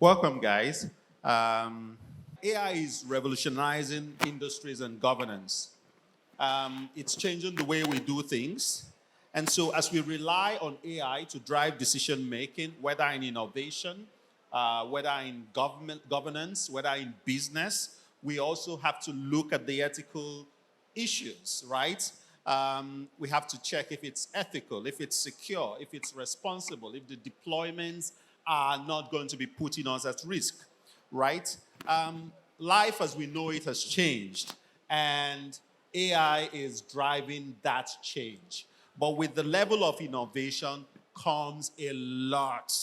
Welcome, guys. AI is revolutionizing industries and governance. It's changing the way we do things. And so, as we rely on AI to drive decision making, whether in innovation, whether in government governance, whether in business, we also have to look at the ethical issues, right? We have to check if it's ethical, if it's secure, if it's responsible, if the deployments are not going to be putting us at risk, right? Life as we know it has changed, and AI is driving that change. But with the level of innovation comes a lot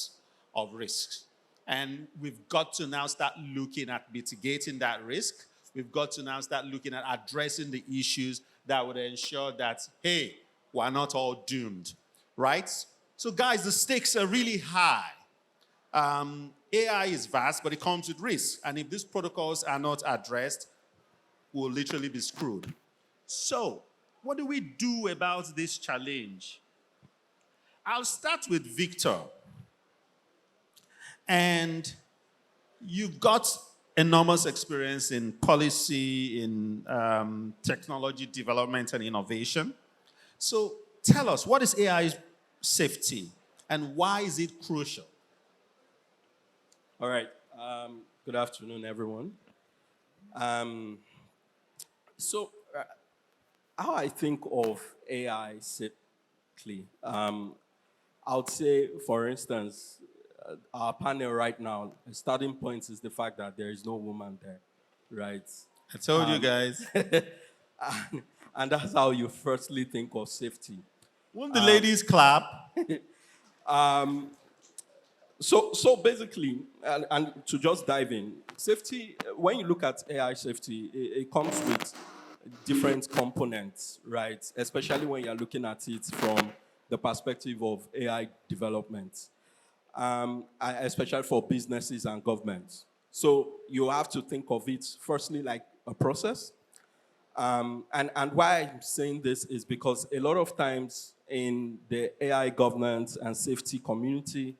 of risks. And we've got to now start looking at mitigating that risk. We've got to now start looking at addressing the issues that would ensure that, hey, we're not all doomed, right? So, guys, the stakes are really high. AI is vast, but it comes with risks. And if these protocols are not addressed, we'll literally be screwed. So, what do we do about this challenge? I'll start with Victor. And you've got enormous experience in policy, in technology development and innovation. So tell us, what is AI safety and why is it crucial? All right. Good afternoon, everyone. So, how I think of AI safely, I would say, for instance, our panel right now, the starting point is the fact that there is no woman there, right? I told you guys. And that's how you firstly think of safety. Won't the ladies clap? So basically, and to just dive in, safety, when you look at AI safety, it comes with different components, right? Especially when you're looking at it from the perspective of AI development, especially for businesses and governments. So you have to think of it firstly like a process. And why I'm saying this is because a lot of times in the AI governance and safety community,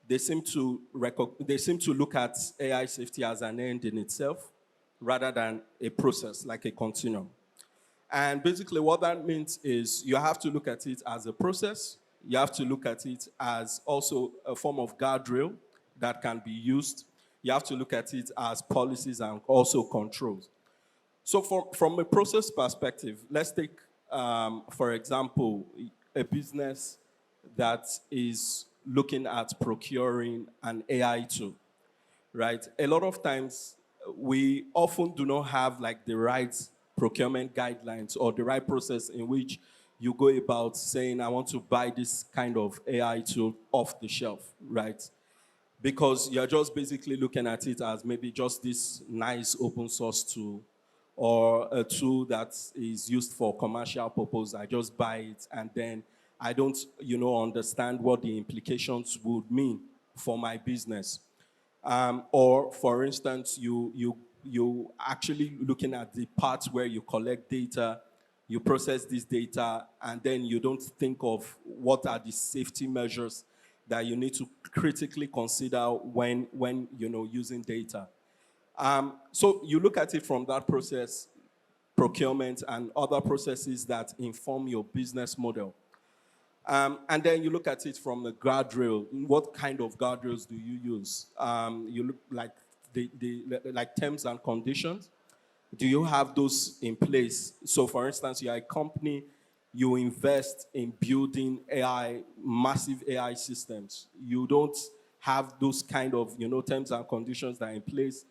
they seem to look at AI safety as an end in itself rather than a process, like a continuum. And basically what that means is you have to look at it as a process. You have to look at it as also a form of guardrail that can be used. You have to look at it as policies and also controls. So from a process perspective, let's take, for example, a business that is looking at procuring an AI tool, right? A lot of times, we often do not have like the right procurement guidelines or the right process in which you go about saying, I want to buy this kind of AI tool off the shelf, right? Because you're just basically looking at it as maybe just this nice open source tool or a tool that is used for commercial purpose. I just buy it and then I don't, understand what the implications would mean for my business. Or, for instance, you actually looking at the parts where you collect data, you process this data, and then you don't think of what are the safety measures that you need to critically consider when using data. So you look at it from that process, procurement, and other processes that inform your business model. And then you look at it from the guardrail. What kind of guardrails do you use? You look like like terms and conditions. Do you have those in place? So, for instance, you're a company, you invest in building AI, massive AI systems. You don't have those kind of terms and conditions that are in place,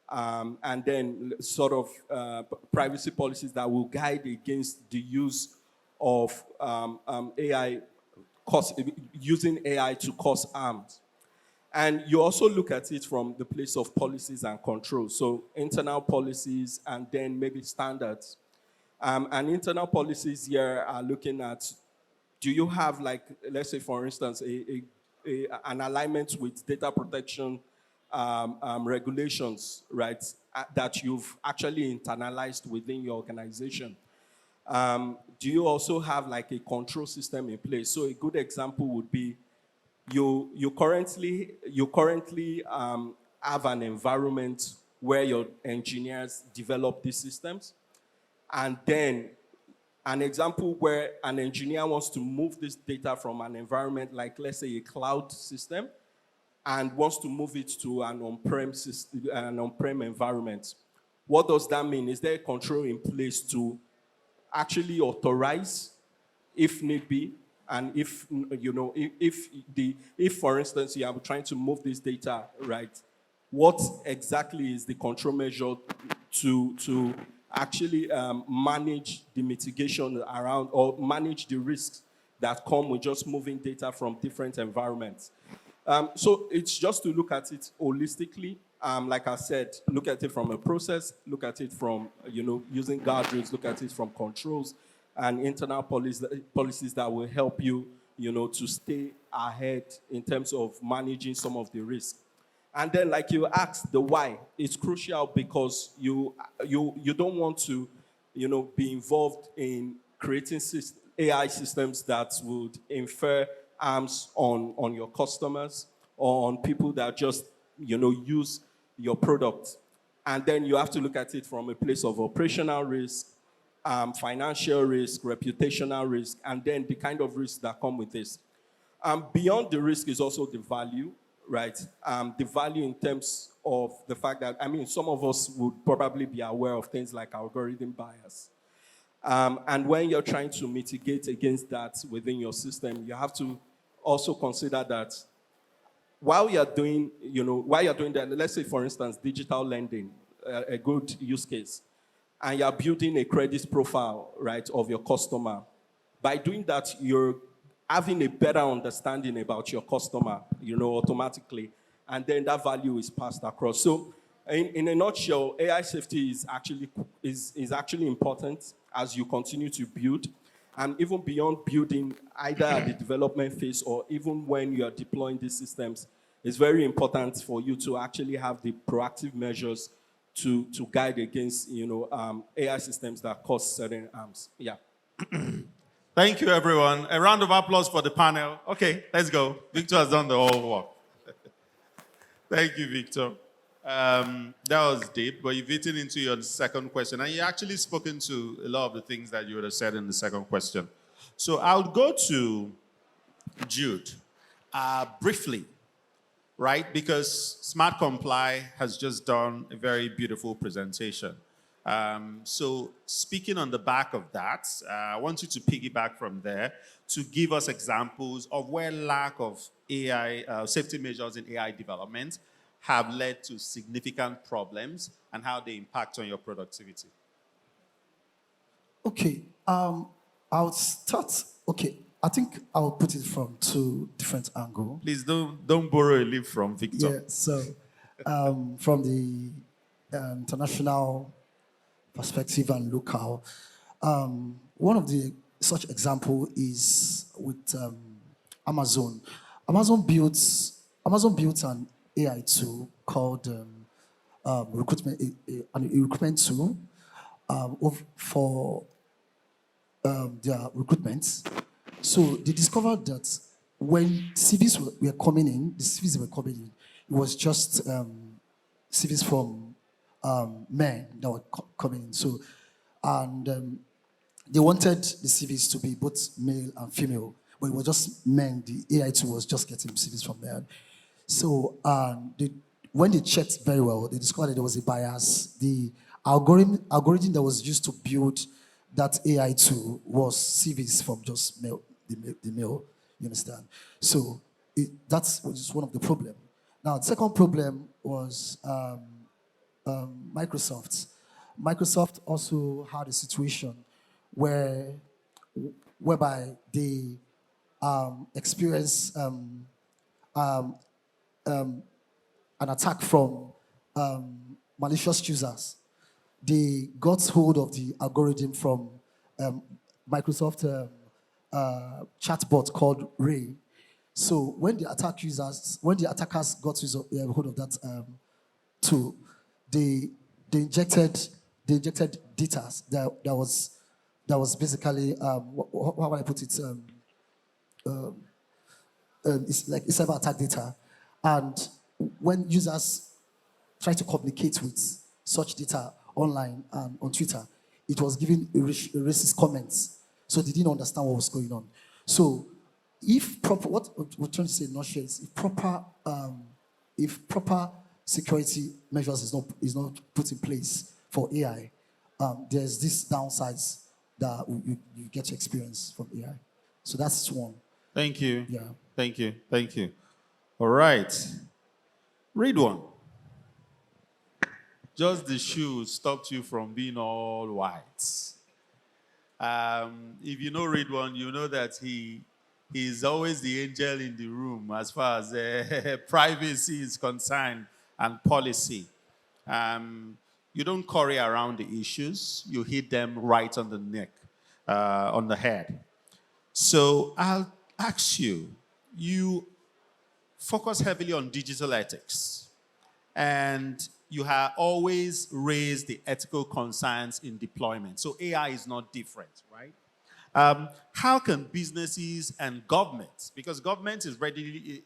and then sort of privacy policies that will guide against the use of AI, using AI to cause harm. And you also look at it from the place of policies and controls. So internal policies and then maybe standards. And internal policies here are looking at, do you have like, let's say for instance, an alignment with data protection regulations, right, that you've actually internalized within your organization? Do you also have like a control system in place? So a good example would be you currently have an environment where your engineers develop these systems, and then an example where an engineer wants to move this data from an environment like, let's say, a cloud system, and wants to move it to an on-prem system, an on-prem environment. What does that mean? Is there a control in place to actually authorize, if need be, and if if for instance you are trying to move this data, right? What exactly is the control measure to actually manage the mitigation around, or manage the risks that come with just moving data from different environments? So it's just to look at it holistically. Like I said, look at it from a process, look at it from, using guardrails, look at it from controls and internal policies that will help you, to stay ahead in terms of managing some of the risk. And then, like you asked, the why, it's crucial because you don't want to, be involved in creating AI systems that would infer harms on your customers or on people that just, use your product. And then you have to look at it from a place of operational risk, financial risk, reputational risk, and then the kind of risks that come with this. Beyond the risk is also the value, right? The value in terms of the fact that, some of us would probably be aware of things like algorithm bias. And when you're trying to mitigate against that within your system, you have to also consider that while you're doing that, let's say, for instance, digital lending, a good use case, and you're building a credit profile, right, of your customer. By doing that, you're having a better understanding about your customer, automatically, and then that value is passed across. So, in a nutshell, AI safety is actually important as you continue to build, and even beyond building, either at the development phase or even when you are deploying these systems, it's very important for you to actually have the proactive measures to guide against, AI systems that cause certain harms. Yeah. Thank you, everyone. A round of applause for the panel. Okay, let's go. Victor has done the whole work. Thank you, Victor. That was deep, but you've eaten into your second question, and you actually spoken to a lot of the things that you would have said in the second question. So I'll go to Jude briefly, right? Because Smart Comply has just done a very beautiful presentation. So speaking on the back of that, I want you to piggyback from there to give us examples of where lack of AI, safety measures in AI development have led to significant problems and how they impact on your productivity. Okay, I'll start. Okay, I think I'll put it from two different angles. Please don't borrow a leaf from Victor. Yeah, so from the international perspective and local, one of the such example is with Amazon. Amazon built an AI tool called recruitment, a recruitment tool for their recruitment. So they discovered that when CVs were coming in, it was just CVs from men that were coming in. So, and they wanted the CVs to be both male and female, but it was just men. The AI tool was just getting CVs from men. So when they checked very well, they discovered that there was a bias. The algorithm that was used to build that AI tool was CVs from just male, the male, you understand? So that was one of the problems. Now, the second problem was Microsoft. Microsoft also had a situation whereby they experienced an attack from malicious users. They got hold of the algorithm from Microsoft chatbot called Ray. So when the attackers got hold of that tool, they injected data that was basically how would I put it? it's like a cyber attack data, and when users try to communicate with such data online and on Twitter, it was giving racist comments. So they didn't understand what was going on. So if proper, what we're trying to say in nutshell is if proper security measures is not put in place for AI, there's these downsides that you get to experience from AI. So that's one. Thank you. Yeah. Thank you. Thank you. All right. Ridwan. Just the shoes stopped you from being all white. If you know Ridwan, you know that he's always the angel in the room as far as privacy is concerned and policy. You don't curry around the issues. You hit them right on the neck, on the head. So I'll ask you, you focus heavily on digital ethics, and you have always raised the ethical concerns in deployment. So AI is not different, right? How can businesses and governments, because government is readily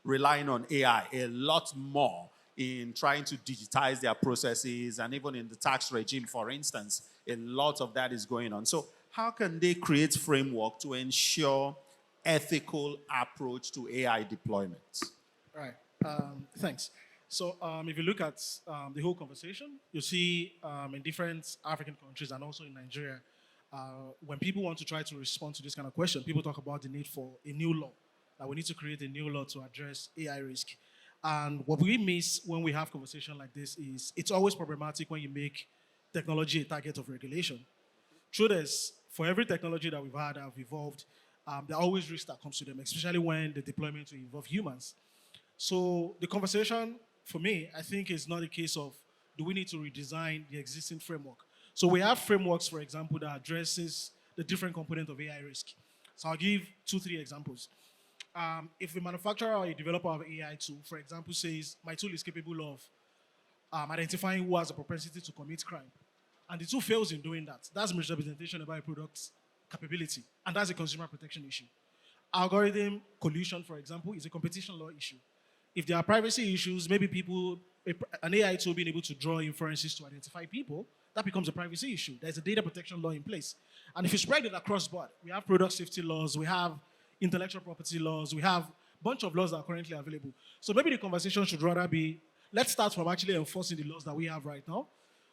relying on AI a lot more in trying to digitize their processes, and even in the tax regime, for instance, a lot of that is going on. So how can they create framework to ensure ethical approach to AI deployment? Right. Thanks. So if you look at the whole conversation, you see in different African countries and also in Nigeria, when people want to try to respond to this kind of question, people talk about the need for a new law, that we need to create a new law to address AI risk. And what we miss when we have conversation like this is it's always problematic when you make technology a target of regulation. Truth is, for every technology that we've had that have evolved, there are always risks that comes to them, especially when the deployment will involve humans. So the conversation for me, I think, is not a case of do we need to redesign the existing framework. So we have frameworks, for example, that addresses the different component of AI risk. So I'll give 2, 3 examples. If a manufacturer or a developer of an AI tool, for example, says my tool is capable of identifying who has a propensity to commit crime, and the tool fails in doing that, that's misrepresentation about a product's capability, and that's a consumer protection issue. Algorithm collusion, for example, is a competition law issue. If there are privacy issues, maybe an AI tool being able to draw inferences to identify people, that becomes a privacy issue. There's a data protection law in place. And if you spread it across board, we have product safety laws, we have intellectual property laws, we have a bunch of laws that are currently available. So maybe the conversation should rather be, let's start from actually enforcing the laws that we have right now,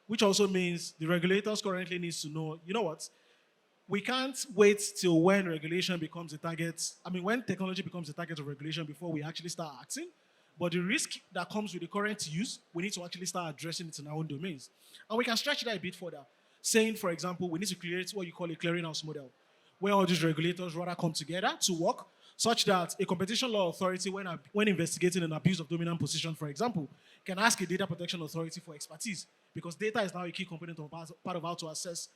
which also means the regulators currently needs to know, you know what, we can't wait till when regulation becomes a target. I mean, when technology becomes a target of regulation before we actually start acting. But the risk that comes with the current use, we need to actually start addressing it in our own domains. And we can stretch that a bit further, saying, for example, we need to create what you call a clearinghouse model, where all these regulators rather come together to work, such that a competition law authority, when investigating an abuse of dominant position, for example, can ask a data protection authority for expertise, because data is now a key component of part of how to assess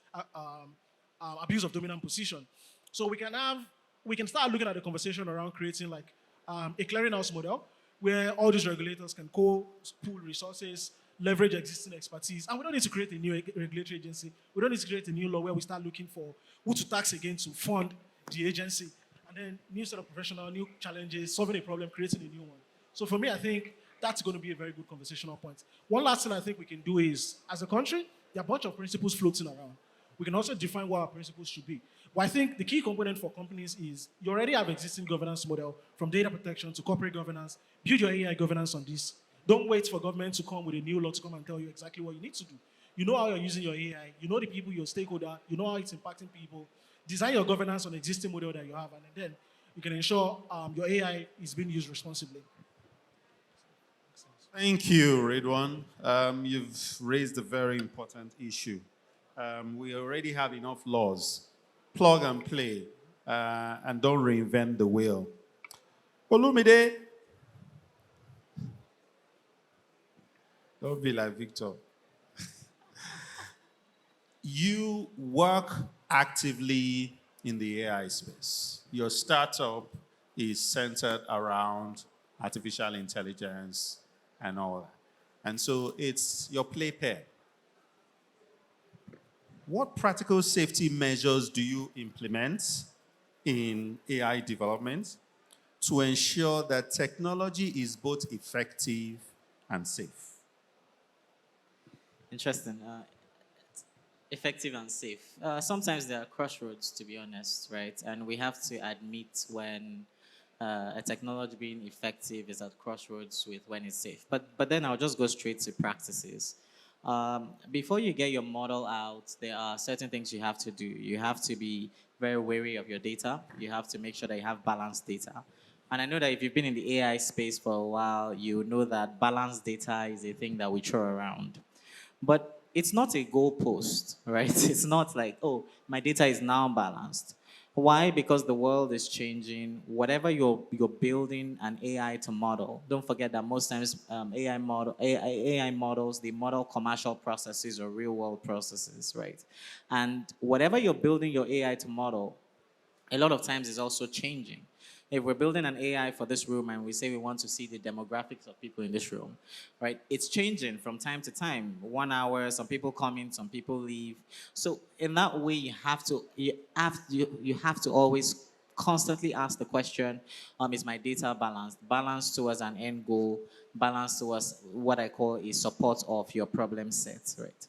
abuse of dominant position. So we can start looking at the conversation around creating like a clearinghouse model where all these regulators can pool resources, leverage existing expertise, and we don't need to create a new regulatory agency. We don't need to create a new law where we start looking for who to tax again to fund the agency, and then new set of professional, new challenges, solving a problem, creating a new one. So for me, I think that's going to be a very good conversational point. One last thing I think we can do is, as a country, there are a bunch of principles floating around. We can also define what our principles should be. But I think the key component for companies is you already have existing governance model, from data protection to corporate governance. Build your AI governance on this. Don't wait for government to come with a new law to come and tell you exactly what you need to do. You know how you're using your AI. You know the people, your stakeholder. You know how it's impacting people. Design your governance on the existing model that you have, and then you can ensure your AI is being used responsibly. Thank you, Ridwan. You've raised a very important issue. We already have enough laws. Plug and play, and don't reinvent the wheel. Olumide, don't be like Victor. You work actively in the AI space. Your startup is centered around artificial intelligence and all that. And so it's your play pair. What practical safety measures do you implement in AI development to ensure that technology is both effective and safe? Interesting. Effective and safe. Sometimes there are crossroads, to be honest, right? And we have to admit when a technology being effective is at crossroads with when it's safe. But then I'll just go straight to practices. Before you get your model out, there are certain things you have to do. You have to be very wary of your data. You have to make sure that you have balanced data. And I know that if you've been in the AI space for a while, you know that balanced data is a thing that we throw around. But it's not a goalpost, right? It's not like, oh, my data is now balanced. Why? Because the world is changing. Whatever you're building an AI to model, don't forget that most times AI models, they model commercial processes or real world processes, right? And whatever you're building your AI to model, a lot of times is also changing. If we're building an AI for this room and we say we want to see the demographics of people in this room, right? It's changing from time to time. 1 hour, some people come in, some people leave. So in that way, you have to always constantly ask the question, is my data balanced? Balanced towards an end goal, balanced towards what I call a support of your problem set, right?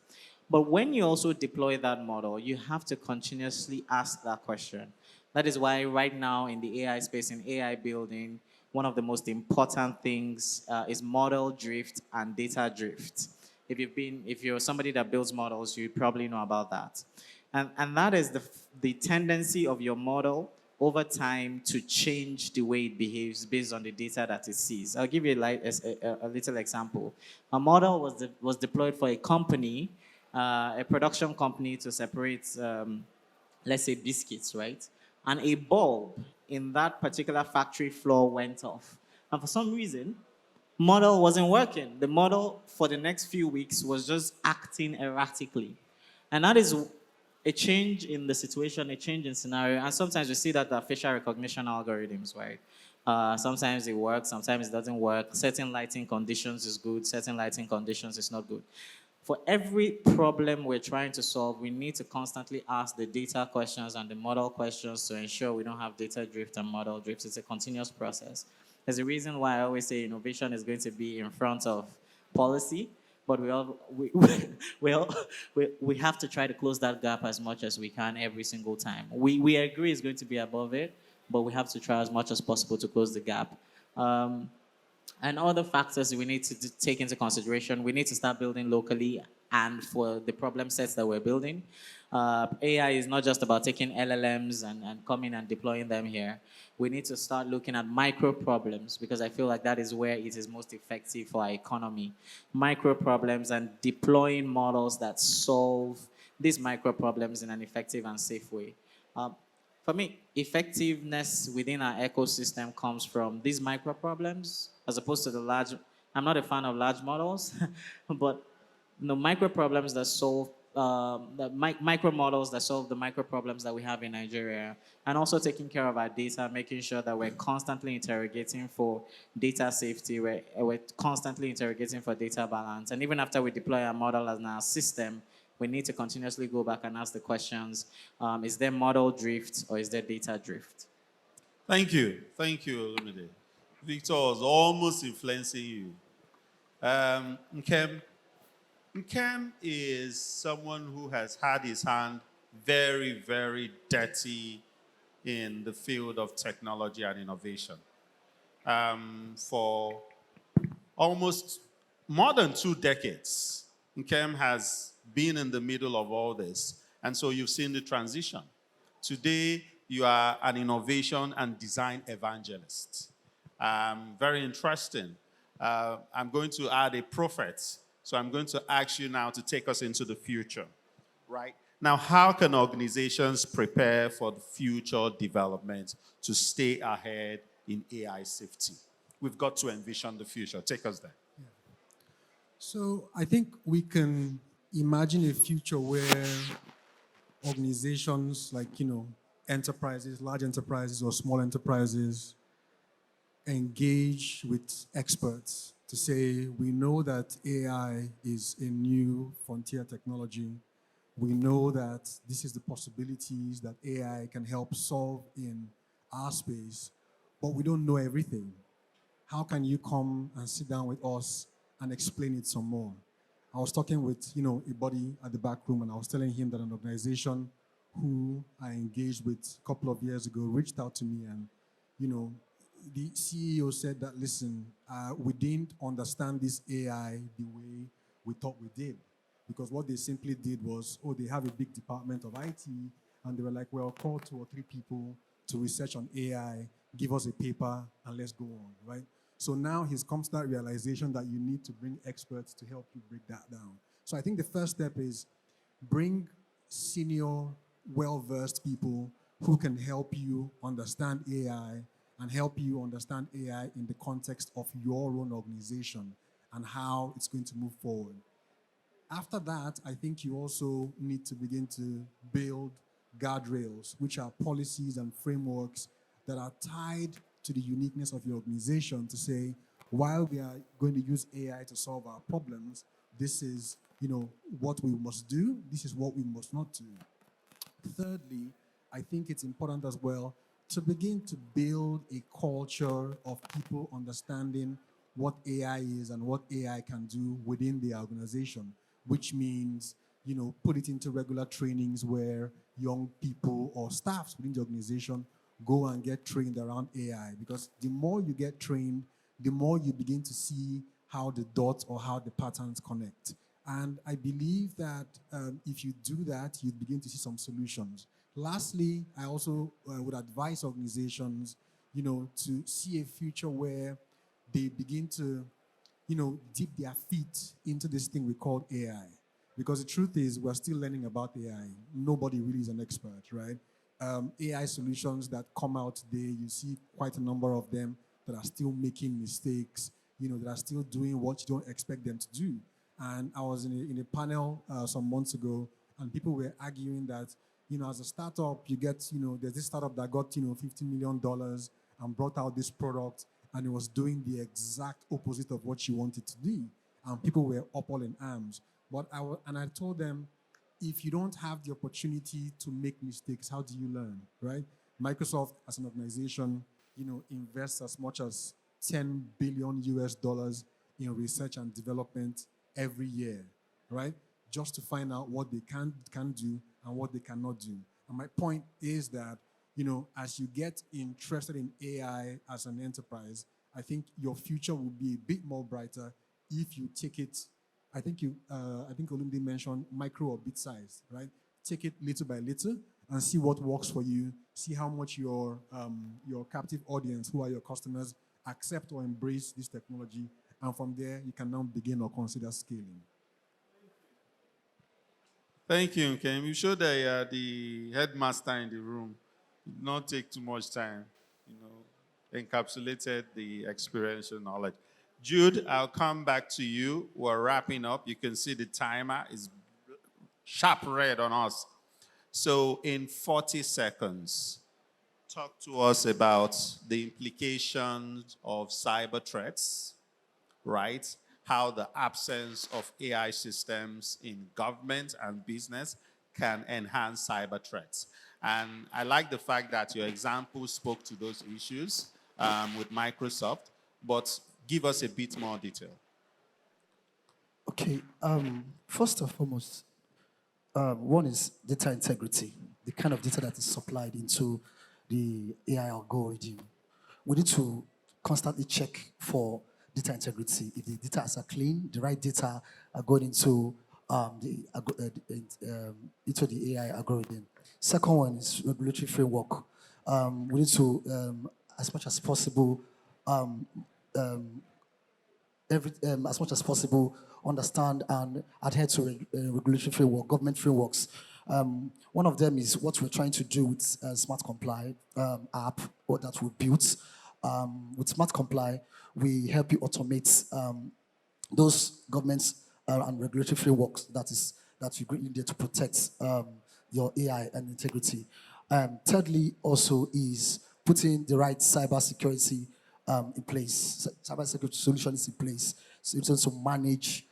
But when you also deploy that model, you have to continuously ask that question. That is why right now in the AI space, in AI building, one of the most important things is model drift and data drift. If you're somebody that builds models, you probably know about that. And that is the tendency of your model over time to change the way it behaves based on the data that it sees. I'll give you a little example. A model was deployed for a company, a production company to separate, let's say, biscuits, right? And a bulb in that particular factory floor went off. And for some reason, model wasn't working. The model for the next few weeks was just acting erratically. And that is a change in the situation, a change in scenario. And sometimes we see that the facial recognition algorithms, right? Sometimes it works, sometimes it doesn't work. Certain lighting conditions is good, certain lighting conditions is not good. For every problem we're trying to solve, we need to constantly ask the data questions and the model questions to ensure we don't have data drift and model drift. It's a continuous process. There's a reason why I always say innovation is going to be in front of policy, but we have to try to close that gap as much as we can every single time. We agree it's going to be above it, but we have to try as much as possible to close the gap. And other factors we need to take into consideration. We need to start building locally and for the problem sets that we're building. AI is not just about taking LLMs and coming and deploying them here. We need to start looking at micro problems because I feel like that is where it is most effective for our economy. Micro problems and deploying models that solve these micro problems in an effective and safe way. For me, effectiveness within our ecosystem comes from these micro problems as opposed to the large. I'm not a fan of large models, but micro problems that solve micro models that solve the micro problems that we have in Nigeria, and also taking care of our data, making sure that we're constantly interrogating for data safety, we're constantly interrogating for data balance, and even after we deploy our model as our system, we need to continuously go back and ask the questions, is there model drift or is there data drift? Thank you, Olumide. Victor was almost influencing you. Nkem, Nkem is someone who has had his hand very, very dirty in the field of technology and innovation. For almost more than 2 decades, Nkem has been in the middle of all this. And so you've seen the transition. Today, you are an innovation and design evangelist. Very interesting. I'm going to add a prophet. So I'm going to ask you now to take us into the future, right? Now, how can organizations prepare for the future development to stay ahead in AI safety? We've got to envision the future. Take us there. Yeah. So I think we can imagine a future where organizations like, enterprises, large enterprises or small enterprises engage with experts to say, we know that AI is a new frontier technology. We know that this is the possibilities that AI can help solve in our space. but we don't know everything. How can you come and sit down with us and explain it some more? I was talking with, a buddy at the back room, and I was telling him that an organization who I engaged with a couple of years ago reached out to me, and, the CEO said that, listen, we didn't understand this AI the way we thought we did. Because what they simply did was, they have a big department of IT, and they were like, well, call 2 or 3 people to research on AI, give us a paper, and let's go on, right? So now he's come to that realization that you need to bring experts to help you break that down. So I think the first step is bring senior, well-versed people who can help you understand AI and help you understand AI in the context of your own organization and how it's going to move forward. After that, I think you also need to begin to build guardrails, which are policies and frameworks that are tied to the uniqueness of your organization to say, while we are going to use AI to solve our problems, this is, what we must do, this is what we must not do. Thirdly, I think it's important as well to begin to build a culture of people understanding what AI is and what AI can do within the organization, which means, put it into regular trainings where young people or staffs within the organization go and get trained around AI. Because the more you get trained, the more you begin to see how the dots or how the patterns connect. And I believe that if you do that, you begin to see some solutions. Lastly, I also would advise organizations, to see a future where they begin to, dip their feet into this thing we call AI. Because the truth is, we're still learning about AI. Nobody really is an expert, right? AI solutions that come out today, you see quite a number of them that are still making mistakes, that are still doing what you don't expect them to do. And I was in a panel some months ago, and people were arguing that, as a startup, you get, there's this startup that got, $50 million and brought out this product, and it was doing the exact opposite of what you wanted to do. And people were up all in arms. But I told them, if you don't have the opportunity to make mistakes, how do you learn, right? Microsoft, as an organization, invests as much as 10 billion US dollars in research and development every year, right? Just to find out what they can do and what they cannot do. And my point is that, as you get interested in AI as an enterprise, I think your future will be a bit more brighter if you take it. I think Olumide mentioned micro or bit size, right? Take it little by little and see what works for you. See how much your captive audience, who are your customers, accept or embrace this technology. And from there, you can now begin or consider scaling. Thank you, Nkem. You showed the headmaster in the room. Did not take too much time, encapsulated the experiential knowledge. Jude, I'll come back to you. We're wrapping up. You can see the timer is sharp red on us. So in 40 seconds, talk to us about the implications of cyber threats, right? How the absence of AI systems in government and business can enhance cyber threats. And I like the fact that your example spoke to those issues with Microsoft, but give us a bit more detail. Okay, first and foremost, one is data integrity, the kind of data that is supplied into the AI algorithm. We need to constantly check for data integrity. If the data are clean, the right data are going into the AI algorithm. Second one is regulatory framework. We need to, as much as possible, as much as possible, understand and adhere to regulatory framework, government frameworks. One of them is what we're trying to do with Smart Comply app or that we built. With Smart Comply, we help you automate those governments and regulatory frameworks that you greatly need to protect your AI and integrity. Thirdly, also is putting the right cybersecurity in place. Cybersecurity solutions in place, solutions to manage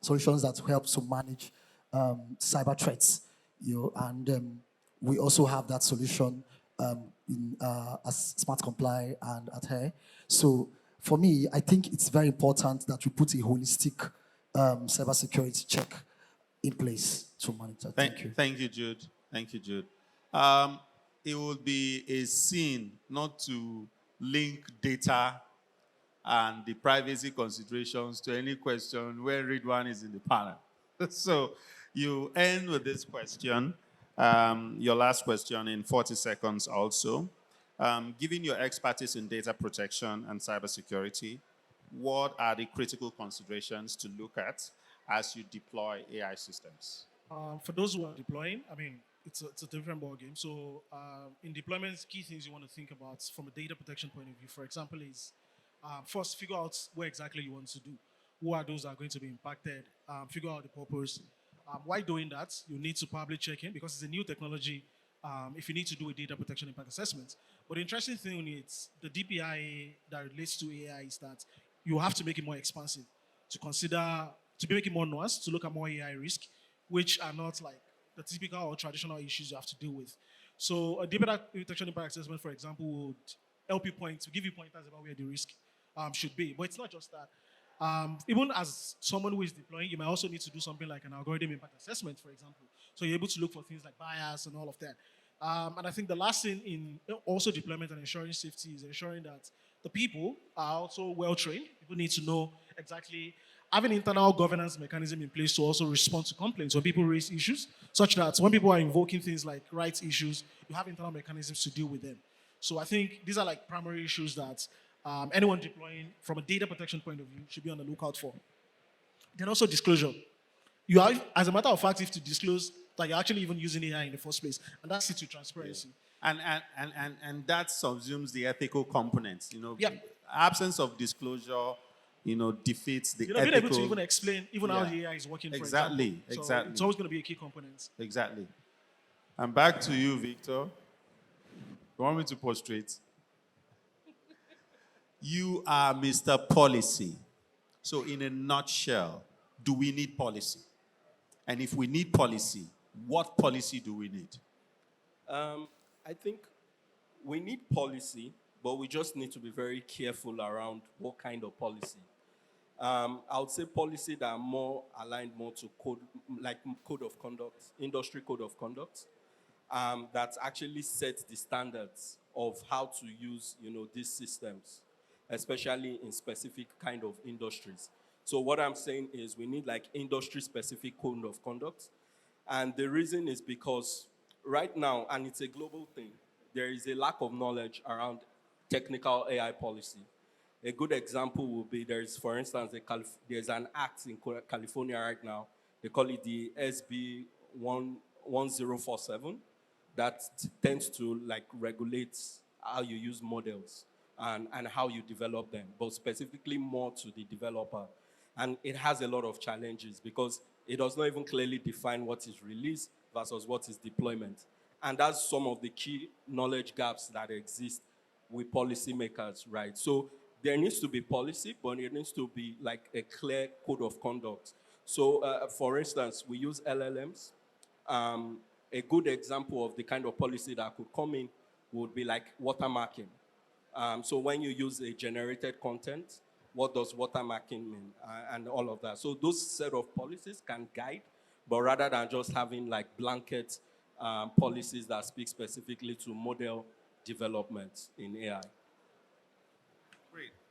solutions that help to manage cyber threats. And we also have that solution as Smart Comply and at Hair. So for me, I think it's very important that we put a holistic cybersecurity check in place to monitor. Thank you. Thank you, Jude. Thank you, Jude. It would be a sin not to link data and the privacy considerations to any question where Ridwan is in the panel. So you end with this question, your last question in 40 seconds also. Given your expertise in data protection and cybersecurity, what are the critical considerations to look at as you deploy AI systems? For those who are deploying, I mean, it's a different ball game. So in deployments, key things you want to think about from a data protection point of view, for example, is first figure out where exactly you want to do. Who are those that are going to be impacted? Figure out the purpose. While doing that, you need to probably check in because it's a new technology. If you need to do a data protection impact assessment. But the interesting thing is the DPI that relates to AI is that you have to make it more expansive to consider, to make it more nuanced, to look at more AI risk, which are not like the typical or traditional issues you have to deal with. So a data protection impact assessment, for example, would help you give you pointers about where the risk should be. But it's not just that. Even as someone who is deploying, you might also need to do something like an algorithm impact assessment, for example. So you're able to look for things like bias and all of that. And I think the last thing in also deployment and ensuring safety is ensuring that the people are also well trained. People need to know exactly having internal governance mechanism in place to also respond to complaints when people raise issues, such that when people are invoking things like rights issues, you have internal mechanisms to deal with them. So I think these are like primary issues that anyone deploying from a data protection point of view should be on the lookout for. Then also disclosure. You are, as a matter of fact, if to disclose that you're actually even using AI in the first place, and that's it to transparency. And that subsumes the ethical components. Yeah. Absence of disclosure, defeats the Being ethical. able to even explain how the AI is working. For Exactly. example. So Exactly. it's always going to be a key component. Exactly. And back to you, Victor. You want me to prostrate? You are Mr. Policy. So, in a nutshell, do we need policy? And if we need policy, what policy do we need? I think we need policy, but we just need to be very careful around what kind of policy. I would say policy that are more aligned more to code, like code of conduct, industry code of conduct, that actually sets the standards of how to use, these systems, especially in specific kind of industries. So what I'm saying is we need like industry-specific code of conduct. And the reason is because right now, and it's a global thing, there is a lack of knowledge around technical AI policy. A good example would be for instance, there's an act in California right now. They call it the SB 1047 that tends to like regulate how you use models and how you develop them, but specifically more to the developer. And it has a lot of challenges because it does not even clearly define what is release versus what is deployment. And that's some of the key knowledge gaps that exist with policymakers, right? So there needs to be policy, but it needs to be like a clear code of conduct. So for instance, we use LLMs. A good example of the kind of policy that could come in would be like watermarking. So when you use a generated content, what does watermarking mean, and all of that. So those set of policies can guide, but rather than just having like blanket policies that speak specifically to model development in AI.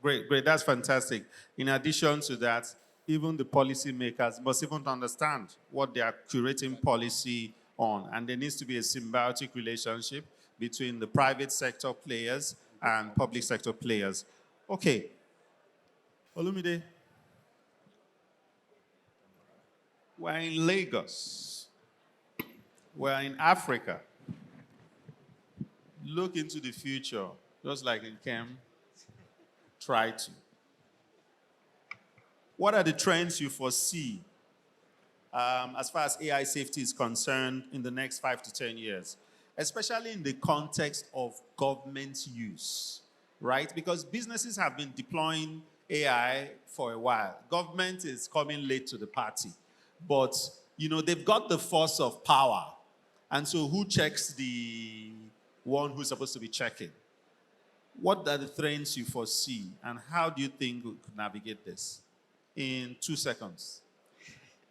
Great. That's fantastic. In addition to that, even the policymakers must even understand what they are curating policy on. And there needs to be a symbiotic relationship between the private sector players and public sector players. Okay. Olumide, we're in Lagos. We're in Africa. Look into the future, just like Nkem try to. What are the trends you foresee as far as AI safety is concerned in the next 5 to 10 years, especially in the context of government use, right? Because businesses have been deploying AI for a while. Government is coming late to the party. But, they've got the force of power. And so who checks the one who's supposed to be checking. What are the trends you foresee, and how do you think we could navigate this? In 2 seconds.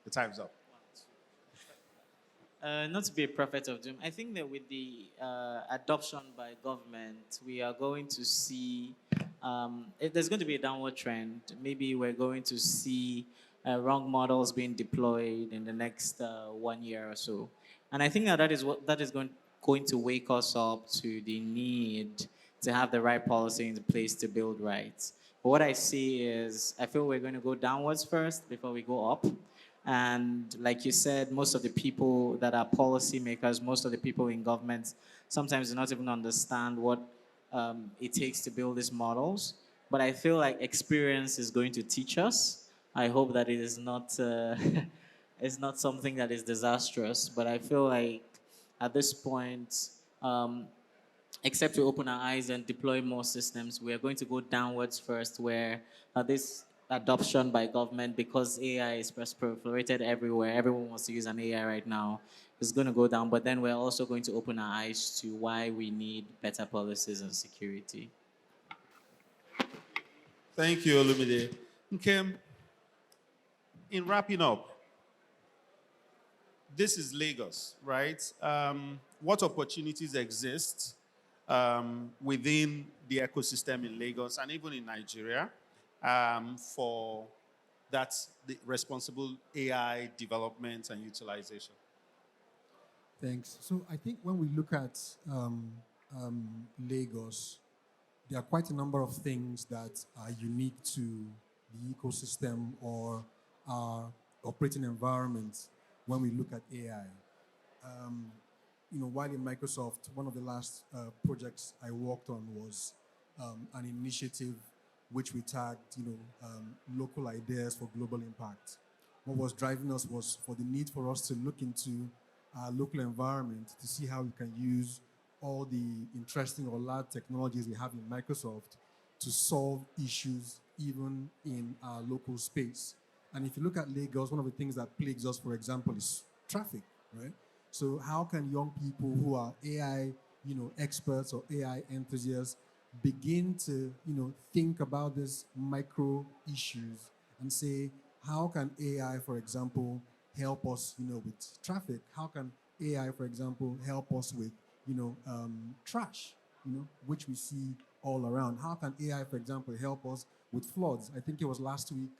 The time's up. Not to be a prophet of doom, I think that with the adoption by government, we are going to see there's going to be a downward trend. Maybe we're going to see wrong models being deployed in the next 1 year or so, and I think that is going to wake us up to the need to have the right policy in place to build right. But what I see is I feel we're going to go downwards first before we go up. And like you said, most of the people that are policymakers, most of the people in government, sometimes do not even understand what it takes to build these models. But I feel like experience is going to teach us. I hope that it is not, it's not something that is disastrous. But I feel like at this point, except to open our eyes and deploy more systems, we are going to go downwards first, where this adoption by government, because AI is proliferated everywhere, everyone wants to use an AI right now, is going to go down. But then we're also going to open our eyes to why we need better policies and security. Thank you, Olumide. Nkem, in wrapping up, this is Lagos, right? What opportunities exist within the ecosystem in Lagos and even in Nigeria for the responsible AI development and utilization? Thanks. So I think when we look at Lagos, there are quite a number of things that are unique to the ecosystem or our operating environment when we look at AI. While in Microsoft, one of the last projects I worked on was an initiative which we tagged, local ideas for global impact. What was driving us was for the need for us to look into our local environment to see how we can use all the interesting or large technologies we have in Microsoft to solve issues even in our local space. And if you look at Lagos, one of the things that plagues us, for example, is traffic, right? So how can young people who are AI, experts or AI enthusiasts begin to, think about these micro issues and say, how can AI, for example, help us, with traffic? How can AI, for example, help us with, trash, which we see all around? How can AI, for example, help us with floods? I think it was last week,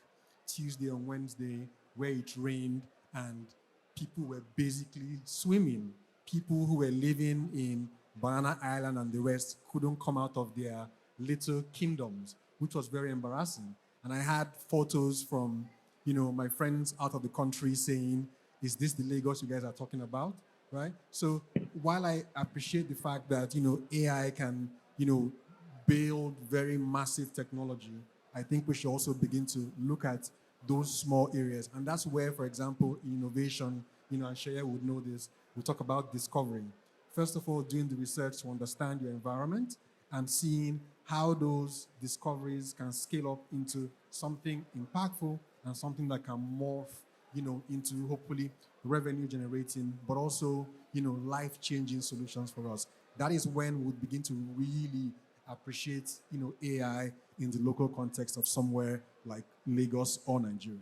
Tuesday or Wednesday, where it rained and people were basically swimming. People who were living in Banana Island and the rest couldn't come out of their little kingdoms, which was very embarrassing. And I had photos from, my friends out of the country saying, is this the Lagos you guys are talking about, right? So while I appreciate the fact that, AI can, build very massive technology, I think we should also begin to look at those small areas. And that's where, for example, innovation, and Shaya would know this, we talk about discovery. First of all, doing the research to understand your environment and seeing how those discoveries can scale up into something impactful and something that can morph, into hopefully revenue generating, but also, life-changing solutions for us. That is when we'll begin to really appreciate, AI in the local context of somewhere like Lagos or Nigeria.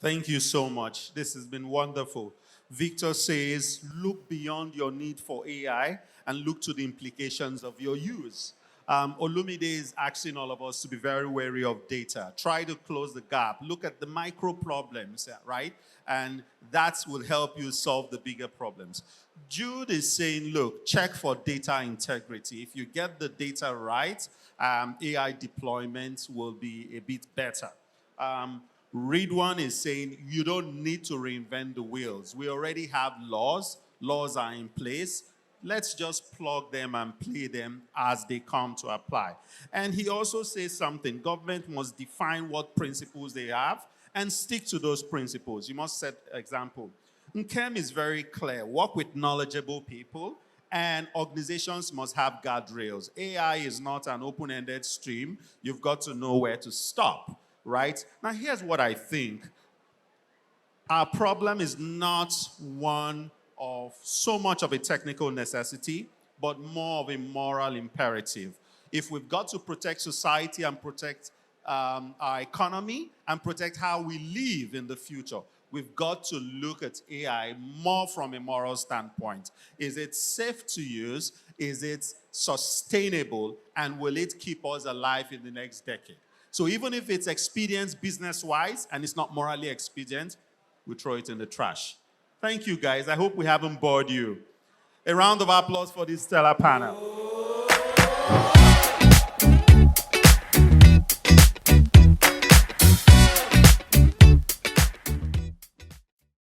Thank you so much. This has been wonderful. Victor says, look beyond your need for AI and look to the implications of your use. Olumide is asking all of us to be very wary of data. Try to close the gap. Look at the micro problems, right? And that will help you solve the bigger problems. Jude is saying, look, check for data integrity. If you get the data right, AI deployment will be a bit better. Ridwan is saying you don't need to reinvent the wheels. We already have laws. Laws are in place. Let's just plug them and play them as they come to apply. And he also says something. Government must define what principles they have and stick to those principles. You must set example. Nkem is very clear. Work with knowledgeable people, and organizations must have guardrails. AI is not an open-ended stream. You've got to know where to stop, right? Now, here's what I think. Our problem is not one of so much of a technical necessity. but more of a moral imperative. If we've got to protect society and protect our economy and protect how we live in the future, we've got to look at AI more from a moral standpoint. Is it safe to use? Is it sustainable? And will it keep us alive in the next decade? So even if it's expedient business-wise and it's not morally expedient, we throw it in the trash. Thank you, guys. I hope we haven't bored you. A round of applause for this stellar panel.